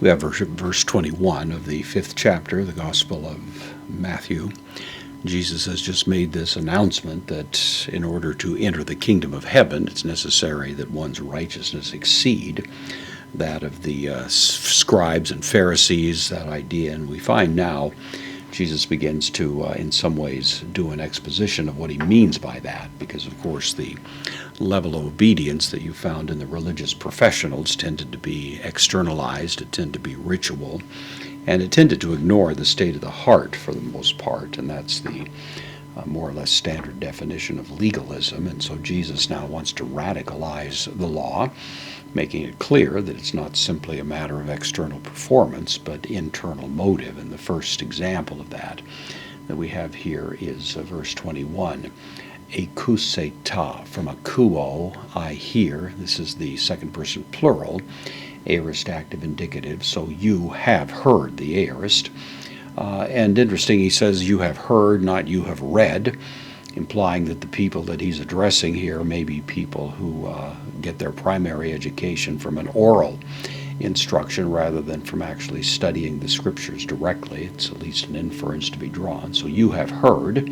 We have verse 21 of the 5th chapter, the Gospel of Matthew. Jesus has just made this announcement that in order to enter the kingdom of heaven, it's necessary that one's righteousness exceed that of the scribes and Pharisees, that idea. And we find now Jesus begins to, in some ways, do an exposition of what he means by that, because, of course, the level of obedience that you found in the religious professionals tended to be externalized, it tended to be ritual, and it tended to ignore the state of the heart for the most part, and that's the more or less standard definition of legalism. And so Jesus now wants to radicalize the law, making it clear that it's not simply a matter of external performance, but internal motive. And the first example of that we have here is verse 21. Akouseta, from akuo, I hear. This is the second person plural, aorist active indicative, so you have heard, the aorist. And interesting, he says you have heard, not you have read, implying that the people that he's addressing here may be people who get their primary education from an oral instruction rather than from actually studying the scriptures directly. It's at least an inference to be drawn. So you have heard,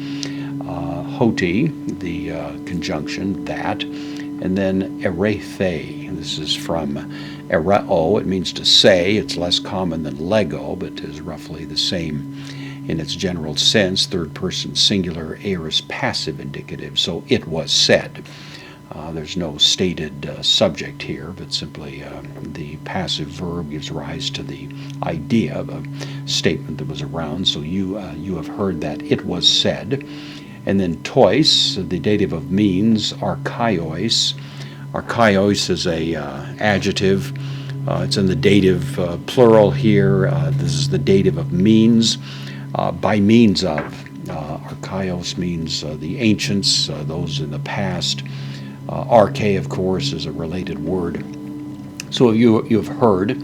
hoti, the conjunction, that, and then erethe. This is from ereo. It means to say. It's less common than lego, but is roughly the same in its general sense. Third person singular, aorist passive indicative. So it was said. There's no stated subject here, but simply the passive verb gives rise to the idea of a statement that was around. So you have heard that it was said. And then tois, the dative of means, archaios. Archaios is a adjective. It's in the dative plural here. This is the dative of means. By means of. Archaios means the ancients, those in the past. Arche, of course, is a related word. So you have heard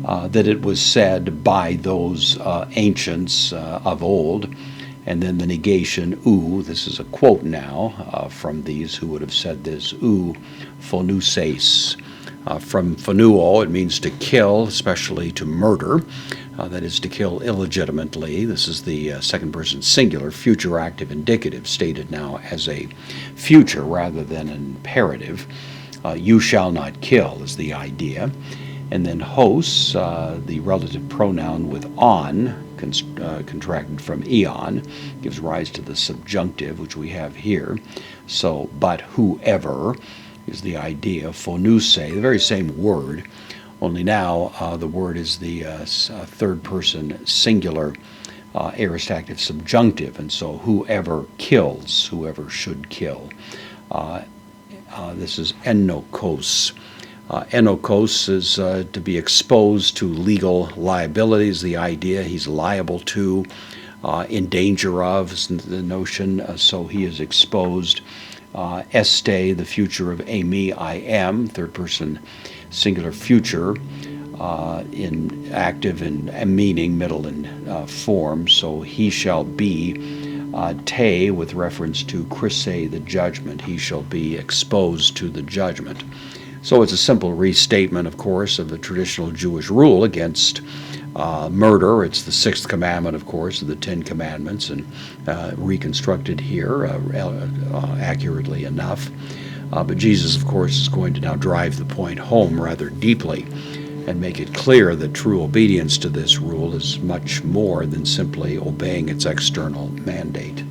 that it was said by those ancients of old. And then the negation, ou, this is a quote now from these who would have said this, ou phonouses. From phonuo, it means to kill, especially to murder. That is to kill illegitimately. This is the second person singular, future active indicative, stated now as a future rather than an imperative. You shall not kill is the idea. And then hos, the relative pronoun with on, contracted from eon, gives rise to the subjunctive, which we have here. So, but whoever is the idea. Phonouse, the very same word, only now the word is the third person singular aorist active subjunctive, and so whoever kills, whoever should kill. This is enokos. Enokos is to be exposed to legal liabilities, the idea he's liable to, in danger of, is the notion, so he is exposed. Este, the future of ami, I am, third person singular future, in active and meaning, middle and form, so he shall be. Te, with reference to chryse, the judgment, he shall be exposed to the judgment. So it's a simple restatement, of course, of the traditional Jewish rule against murder. It's the sixth commandment, of course, of the Ten Commandments, and reconstructed here accurately enough. But Jesus, of course, is going to now drive the point home rather deeply and make it clear that true obedience to this rule is much more than simply obeying its external mandate.